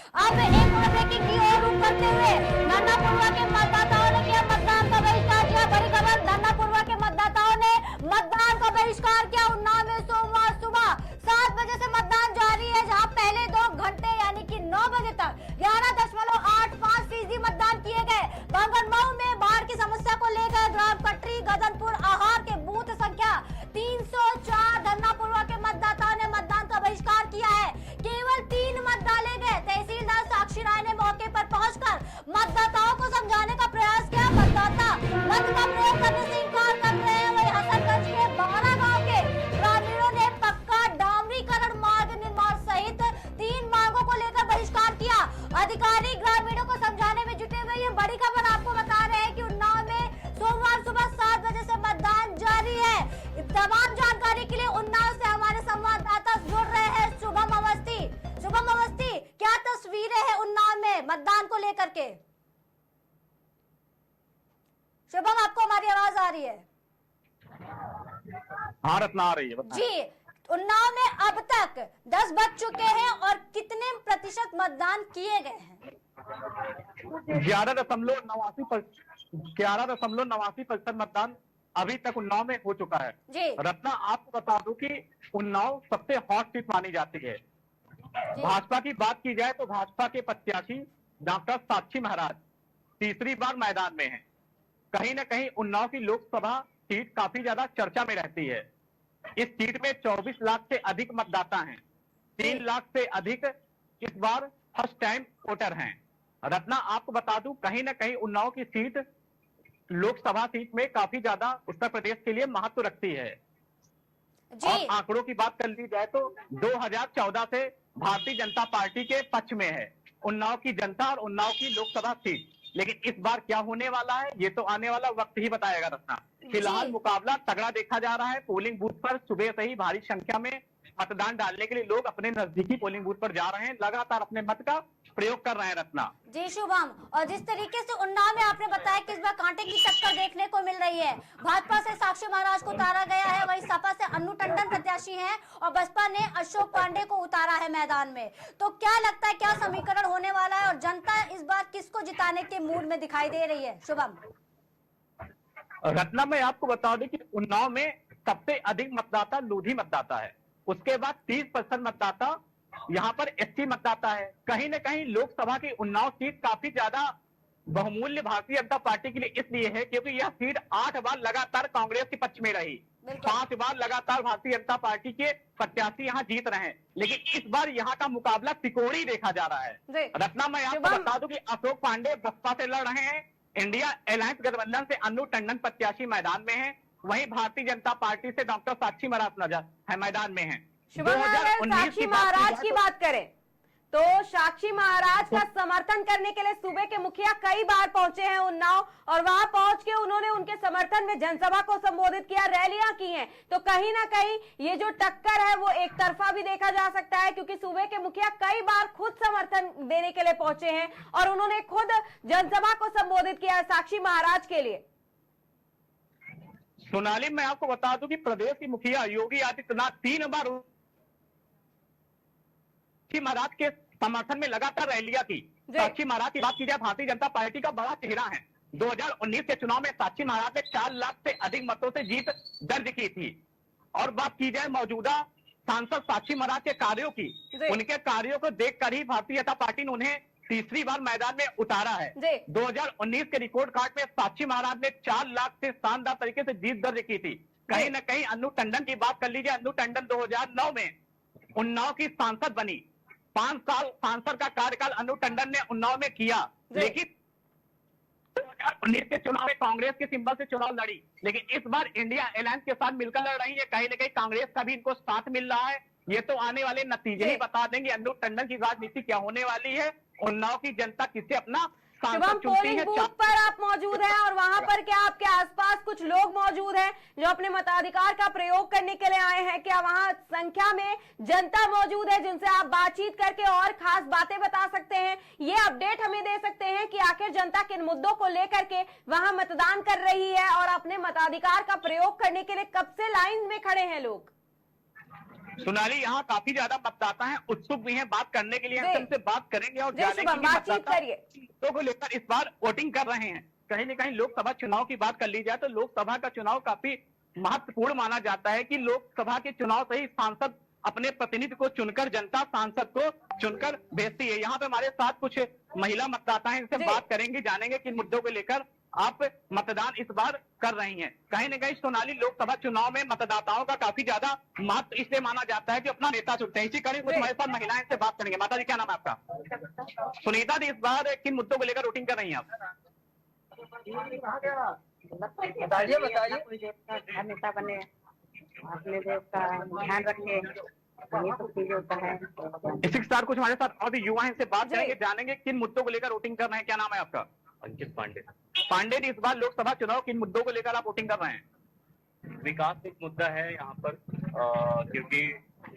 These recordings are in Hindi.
अब एक और ब्रेकिंग की ओर रुख करते हुए नन्नापुरवा के मतदाताओं ने किया मतदान का बहिष्कार किया। बड़ी खबर, नन्नापुरवा के मतदाताओं ने मतदान का बहिष्कार किया। उन्नाव में सोमवार सुबह 7 बजे से मतदान जारी है, जहां पहले 2 घंटे यानी कि 9 बजे तक 11.85% मतदान किए गए। बांगरमऊ में बाढ़ की समस्या को लेकर ग्राम कटरी गदनपुर आहार के बूथ संख्या 304 नन्नापुरवा के मतदाताओं ने मतदान का बहिष्कार किया है। केवल 3 मत डाले गए। तहसीलदार साक्षी राय ने मौके पर पहुंचकर मतदाताओं को समझाने का प्रयास किया। मतदाता मत का प्रयोग करने से इंकार कर रहे हैं। वही हसनगंज के 12 गांव के ग्रामीणों ने पक्का डामरीकरण मार्ग निर्माण सहित 3 मांगों को लेकर बहिष्कार किया। अधिकारी ग्रामीणों को समझाने में जुटे हुए। ये बड़ी खबर आपको बता रहे हैं कि उन्नाव में सोमवार सुबह 7 बजे से मतदान जारी है। तमाम जानकारी के लिए उन्नाव से हमारे संवाददाता जुड़ रहे हैं शुभम अवस्थी। शुभम अवस्थी, क्या तस्वीरें हैं उन्नाव में मतदान को लेकर के? शुभम, आपको हमारी आवाज आ रही है? हाँ रत्ना, आ रही है जी। उन्नाव में अब तक 10 बज चुके हैं और कितने प्रतिशत मतदान किए गए हैं? 11.89% मतदान अभी तक उन्नाव में हो चुका है। जी। रत्ना, आपको बता दूं कि उन्नाव सबसे हॉट सीट मानी जाती है। भाजपा की बात की जाए तो भाजपा के प्रत्याशी डॉक्टर साक्षी महाराज तीसरी बार मैदान में हैं। कहीं न कहीं उन्नाव की लोकसभा सीट काफी ज्यादा चर्चा में रहती है। इस सीट में 24 लाख से अधिक मतदाता हैं। 3 लाख से अधिक इस बार फर्स्ट टाइम वोटर हैं। रत्ना, आपको बता दूं कहीं न कहीं उन्नाव की सीट लोकसभा सीट में काफी ज्यादा उत्तर प्रदेश के लिए महत्व रखती है। और आंकड़ों की बात कर ली जाए तो 2014 से भारतीय जनता पार्टी के पक्ष में है उन्नाव की जनता और उन्नाव की लोकसभा सीट। लेकिन इस बार क्या होने वाला है ये तो आने वाला वक्त ही बताएगा रत्ना। फिलहाल मुकाबला तगड़ा देखा जा रहा है। पोलिंग बूथ पर सुबह से ही भारी संख्या में मतदान डालने के लिए लोग अपने नजदीकी पोलिंग बूथ पर जा रहे हैं, लगातार अपने मत का प्रयोग कर रहे हैं। रत्ना जी शुभम, और जिस तरीके से उन्नाव में आपने बताया कि इस बार कांटे की टक्कर देखने को मिल रही है। भाजपा से साक्षी महाराज को उतारा गया है, वहीं सपा से अन्नू टंडन प्रत्याशी हैं और बसपा ने अशोक पांडे को उतारा है मैदान में। तो क्या लगता है, क्या समीकरण होने वाला है और जनता इस बार किसको जिताने के मूड में दिखाई दे रही है? शुभम। रत्ना, मैं आपको बता दूं कि उन्नाव में सबसे अधिक मतदाता लोधी मतदाता है। उसके बाद 30% मतदाता यहाँ पर एसटी मतदाता है। कहीं न कहीं लोकसभा की उन्नाव सीट काफी ज्यादा बहुमूल्य भारतीय जनता पार्टी के लिए इसलिए है क्योंकि यह सीट 8 बार लगातार कांग्रेस के पक्ष में रही। 5 बार लगातार भारतीय जनता पार्टी के प्रत्याशी यहाँ जीत रहे हैं। लेकिन इस बार यहाँ का मुकाबला त्रिकोणीय देखा जा रहा है। रत्ना, मैं आपको बता दूं कि अशोक पांडे बसपा से लड़ रहे हैं। इंडिया अलायंस गठबंधन से अन्नू टंडन प्रत्याशी मैदान में है। वहीं भारतीय जनता पार्टी से डॉक्टर साक्षी महाराज नजर है मैदान में है। साक्षी महाराज की बात करें तो साक्षी महाराज का समर्थन करने के लिए सूबे के मुखिया कई बार पहुंचे हैं उन्नाव, और वहां पहुंच के उन्होंने उनके समर्थन में जनसभा को संबोधित किया, रैलियां की हैं। तो कहीं ना कहीं ये जो टक्कर है वो एक तरफा भी देखा जा सकता है, क्योंकि सूबे के मुखिया कई बार खुद समर्थन देने के लिए पहुंचे हैं और उन्होंने खुद जनसभा को संबोधित किया है साक्षी महाराज के लिए। सोनाली, मैं आपको बता दूं कि प्रदेश की मुखिया योगी आदित्यनाथ 3 बार साक्षी महाराज के समर्थन में लगातार रैलियां की। साक्षी महाराज की बात की जाए, भारतीय जनता पार्टी का बड़ा चेहरा है। 2019 के चुनाव में साक्षी महाराज ने 4 लाख से अधिक मतों से जीत दर्ज की थी। और बात की जाए मौजूदा सांसद साक्षी महाराज के कार्यों की, उनके कार्यों को देखकर ही भारतीय जनता पार्टी ने उन्हें तीसरी बार मैदान में उतारा है। 2019 के रिकॉर्ड कार्ड में साक्षी महाराज ने 4 लाख से शानदार तरीके से जीत दर्ज की थी। कहीं न कहीं अन्नू टंडन की बात कर लीजिए। अन्नू टंडन 2009 में उन्नाव की सांसद बनी। 5 साल सांसद का कार्यकाल अन्नू टंडन ने उन्नाव में किया। लेकिन 2019 के चुनाव में कांग्रेस के सिंबल से चुनाव लड़ी। लेकिन इस बार इंडिया अलायंस के साथ मिलकर लड़ रही है। कहीं न कहीं कांग्रेस का भी इनको साथ मिल रहा है। ये तो आने वाले नतीजे ही बता देंगे अन्नू टंडन की राजनीति क्या होने वाली है। उन्नाव की जनता किसे अपना शुभम, पोलिंग बूथ पर आप मौजूद हैं और वहां पर क्या आपके आसपास कुछ लोग मौजूद हैं जो अपने मताधिकार का प्रयोग करने के लिए आए हैं? क्या वहां संख्या में जनता मौजूद है जिनसे आप बातचीत करके और खास बातें बता सकते हैं? ये अपडेट हमें दे सकते हैं कि आखिर जनता किन मुद्दों को लेकर के वहां मतदान कर रही है और अपने मताधिकार का प्रयोग करने के लिए कब से लाइन में खड़े हैं लोग? सोनाली, यहाँ काफी ज्यादा मतदाता हैं, उत्सुक भी हैं बात करने के लिए, हम से बात करेंगे और जी जानेंगे शुभम, कि बातचीत मतदाता करिए। तो को लेकर इस बार वोटिंग कर रहे हैं। कहीं न कहीं लोकसभा चुनाव की बात कर ली जाए तो लोकसभा का चुनाव काफी महत्वपूर्ण माना जाता है कि लोकसभा के चुनाव से ही सांसद अपने प्रतिनिधि को चुनकर, जनता सांसद को चुनकर भेजती है। यहाँ पे हमारे साथ कुछ महिला मतदाता हैं, इनसे बात करेंगे, जानेंगे किन मुद्दों को लेकर आप मतदान इस बार कर रही हैं। कहीं न कहीं सोनाली, लोकसभा चुनाव में मतदाताओं का काफी ज्यादा महत्व इसलिए माना जाता है कि अपना नेता चुनते हैं। इसी कड़ी कुछ हमारे साथ महिलाएं से बात करेंगे। माता जी, क्या नाम है आपका? सुनीता जी, इस बार किन मुद्दों को लेकर वोटिंग कर रही हैं आप? बताइए नेता बने, अपने देश का ध्यान रखे, ये सब चीजें होता है। इसी के साथ कुछ हमारे साथ और भी युवा हैं, इनसे बात करेंगे, जानेंगे किन मुद्दों को लेकर वोटिंग कर रहे हैं। क्या नाम है आपका? अंकित पांडे। पांडे जी, इस बार लोकसभा चुनाव किन मुद्दों को लेकर आप वोटिंग कर रहे हैं? विकास एक मुद्दा है यहाँ पर, क्योंकि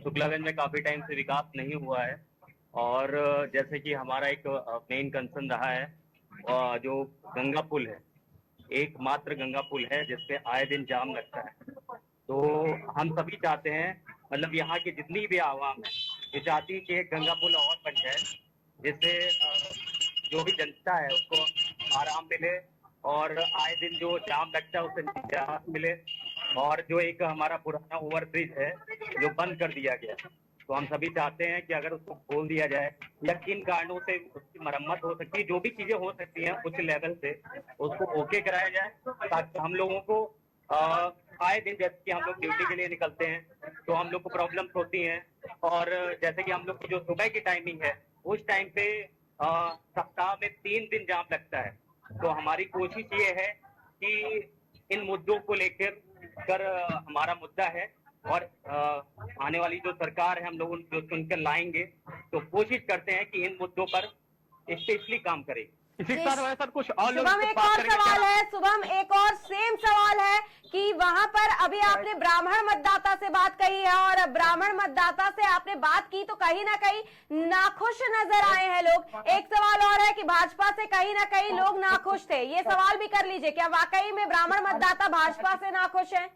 शुक्लागंज में काफी टाइम से विकास नहीं हुआ है और जैसे कि हमारा एक मेन कंसर्न रहा है, जो गंगा पुल है, एकमात्र गंगा पुल है जिसपे आए दिन जाम लगता है। तो हम सभी चाहते हैं, मतलब यहाँ की जितनी भी आवाम है ये चाहती है कि एक गंगा पुल और बन जाए, जिससे जो भी जनता है उसको आराम मिले और आए दिन जो जाम लगता है उससे निजात मिले। और जो एक हमारा पुराना ओवरब्रिज है जो बंद कर दिया गया, तो हम सभी चाहते हैं कि अगर उसको खोल दिया जाए या किन कारणों से उसकी मरम्मत हो सकती है, जो भी चीजें हो सकती हैं उच्च लेवल से उसको ओके कराया जाए, ताकि हम लोगों को आए दिन, जैसे कि हम लोग ड्यूटी के लिए निकलते हैं तो हम लोग को प्रॉब्लम्स होती हैं। और जैसे कि हम लोग की जो सुबह की टाइमिंग है उस टाइम पे सप्ताह में 3 दिन जाम लगता है। तो हमारी कोशिश ये है कि इन मुद्दों को लेकर हमारा मुद्दा है और आने वाली जो सरकार है हम लोग उनको चुनकर लाएंगे, तो कोशिश करते हैं कि इन मुद्दों पर स्पेशली काम करें। इसी के साथ हमारे साथ कुछ और लोग शुभम, एक और सवाल है। शुभम, एक और सेम सवाल है कि वहां पर अभी आपने ब्राह्मण मतदाता से बात कही है और ब्राह्मण मतदाता से आपने बात की तो कहीं ना कहीं नाखुश नजर आए हैं लोग। एक सवाल और है कि भाजपा से कहीं ना कहीं लोग नाखुश थे, ये सवाल भी कर लीजिए, क्या वाकई में ब्राह्मण मतदाता भाजपा से नाखुश है?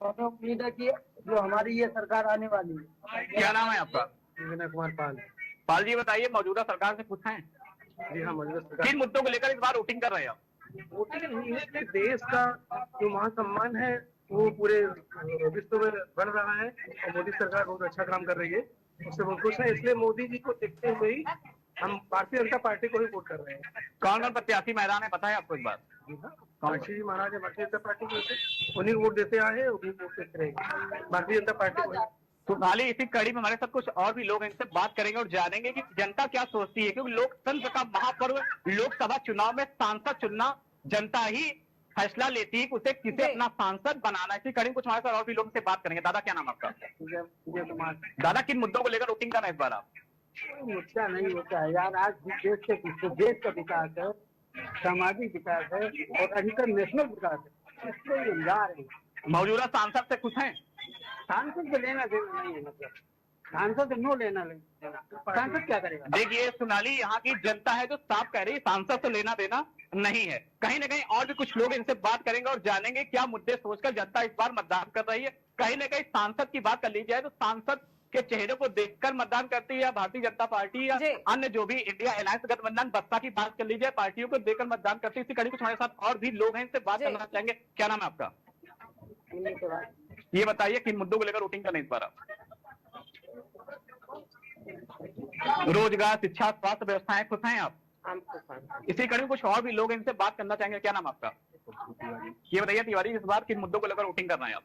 उम्मीद है कि जो हमारी ये सरकार आने वाली है। क्या नाम है आपका? विनय कुमार पाल। पाल जी, बताइए, मौजूदा सरकार से पूछें जी हाँ, मौजूदा सरकार किन मुद्दों को लेकर इस बार वोटिंग कर रहे हैं आप? वोटिंग नहीं है कि देश का जो मान सम्मान है वो पूरे विश्व में बढ़ रहा है और मोदी सरकार बहुत अच्छा काम कर रही है, उससे बहुत खुश है। इसलिए मोदी जी को देखते हुए ही हम भारतीय जनता पार्टी को ही वोट कर रहे हैं। कौन कौन प्रत्याशी मैदान है, पता है आपको? एक बार काशी महाराज भारतीय जनता पार्टी को उन्हीं वोट देते आए हैं, उन्हीं वोट देते रहेंगे भारतीय जनता पार्टी को। तो खाली इसी कड़ी में हमारे साथ कुछ और भी लोग हैं, इनसे बात करेंगे और जानेंगे कि जनता क्या सोचती है, क्योंकि लोकतंत्र का महापर्व लोकसभा चुनाव में सांसद चुनना जनता ही फैसला लेती है कि उसे किसे अपना सांसद बनाना है। इसी कड़ी में कुछ हमारे साथ और भी लोग से बात करेंगे। दादा, क्या नाम आपका? विजय कुमार। दादा, किन मुद्दों को लेकर वोटिंग कर रहे हैं इस बार आप? मुद्दा नहीं होता है यार, आज देश के पीछे देश का विकास है, सामाजिक विकास है और अधिकतर नेशनल विकास है, इसको जा रहे हैं। मौजूदा सांसद से कुछ है? सांसद को लेना देना नहीं है, मतलब सांसद नो लेना देना, सांसद क्या करेगा? देखिए सोनाली, यहाँ की जनता है जो साफ कह रही है सांसद से लेना देना नहीं है। कहीं ना कहीं और भी कुछ लोग इनसे बात करेंगे और जानेंगे क्या मुद्दे सोचकर जनता इस बार मतदान कर रही है। कहीं ना कहीं सांसद की बात कर ली जाए तो सांसद के चेहरे को देखकर मतदान करती है या भारतीय जनता पार्टी या अन्य जो भी इंडिया अलायंस गठबंधन बसपा की बात कर ली जाए, पार्टियों को देखकर मतदान करती है। इसी कड़ी कुछ हमारे साथ और भी लोग हैं, इनसे बात करना चाहेंगे। क्या नाम है आपका? ये बताइए किन मुद्दों को लेकर वोटिंग करने इस बार आप? रोजगार, शिक्षा, स्वास्थ्य व्यवस्थाएं, खुश हैं आप? इसी कड़ी में कुछ और भी लोग इनसे बात करना चाहेंगे। क्या नाम आपका? ये बताइए तिवारी, इस बार किन मुद्दों को लेकर वोटिंग कर रहे हैं आप?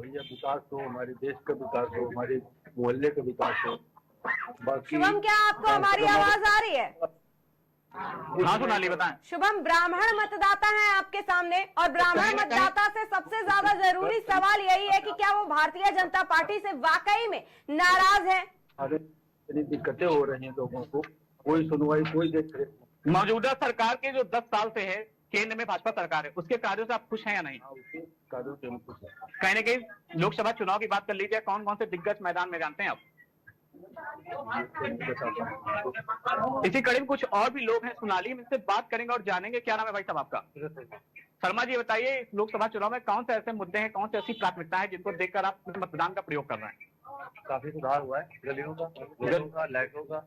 भैया विकास हो, हमारे देश का विकास हो, हमारे मोहल्ले का विकास हो। बाकी शुभम, क्या आपको हमारी आवाज आ रही है? हाँ सोनाली, बताएं। शुभम, ब्राह्मण मतदाता हैं आपके सामने और ब्राह्मण मतदाता से सबसे ज्यादा जरूरी सवाल यही है कि क्या वो भारतीय जनता पार्टी से वाकई में नाराज है? अरे इतनी दिक्कतें हो रही हैं लोगों को, कोई सुनवाई, कोई देख रेख नहीं। मौजूदा सरकार के जो 10 साल से है केंद्र में भाजपा सरकार है, उसके कार्यों से आप खुश हैं या नहीं? उसके कार्यों से हम खुश हैं। कहीं ना कहीं लोकसभा चुनाव की बात कर लीजिए, कौन कौन से दिग्गज मैदान में जानते हैं आप? इसी कड़ी में कुछ और भी लोग हैं सोनाली, इनसे बात करेंगे और जानेंगे। क्या नाम है भाई साहब आपका? शर्मा जी, बताइए इस लोकसभा चुनाव में कौन से ऐसे मुद्दे हैं, कौन सी ऐसी प्राथमिकता है जिनको देखकर आप मतदान का प्रयोग कर रहे हैं? काफी सुधार हुआ है गलियों का, रोडों का, लाइटों का।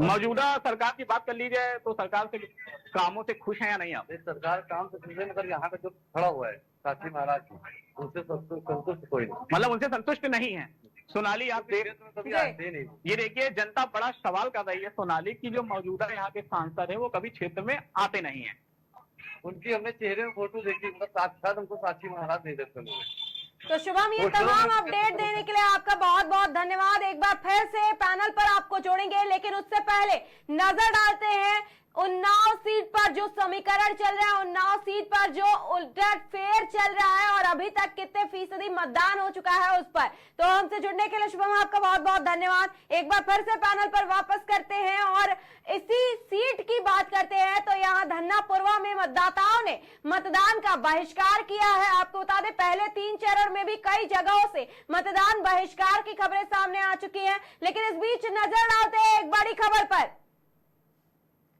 मौजूदा सरकार की बात कर ली जाए तो सरकार से कामों से खुश हैं या नहीं आप? इस सरकार काम से खुश है, मगर यहाँ का जो खड़ा हुआ है साक्षी महाराज की, उनसे संतुष्ट कोई नहीं। मतलब उनसे संतुष्ट नहीं है। सोनाली आप देख कभी आते नहीं। ये देखिए, जनता बड़ा सवाल कर रही है सोनाली की, जो मौजूदा यहाँ के सांसद है वो कभी क्षेत्र में आते नहीं है। उनकी हमने चेहरे में फोटो देखी, मतलब साक्षात हमको साक्षी महाराज नहीं दर्शन हुए। तो शुभम, ये तमाम अपडेट देने के लिए आपका बहुत बहुत धन्यवाद। एक बार फिर से पैनल पर आपको जोड़ेंगे, लेकिन उससे पहले नजर डालते हैं उन्नाव सीट पर जो समीकरण चल रहा है, उन्नाव सीट पर जो उलट फेर चल रहा है और अभी तक कितने फीसदी मतदान हो चुका है उस पर। तो हमसे जुड़ने के लिए शुभम आपका बहुत बहुत धन्यवाद। एक बार फिर से पैनल पर वापस करते हैं और इसी सीट की बात करते हैं। तो यहाँ धन्नापुरवा में मतदाताओं ने मतदान का बहिष्कार किया है। आपको बता दें, पहले 3 चरण में भी कई जगहों से मतदान बहिष्कार की खबरें सामने आ चुकी हैं, लेकिन इस बीच नजर डालते हैं एक बड़ी खबर पर।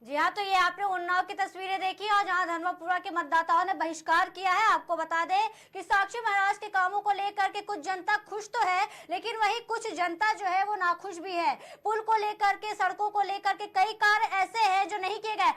जी हाँ, तो ये आपने उन्नाव की तस्वीरें देखी और जहां धनवापुरा के मतदाताओं ने बहिष्कार किया है। आपको बता दें कि साक्षी महाराज के कामों को लेकर के कुछ जनता खुश तो है, लेकिन वही कुछ जनता जो है वो नाखुश भी है। पुल को लेकर के, सड़कों को लेकर के कई कार्य ऐसे हैं जो नहीं किए गए।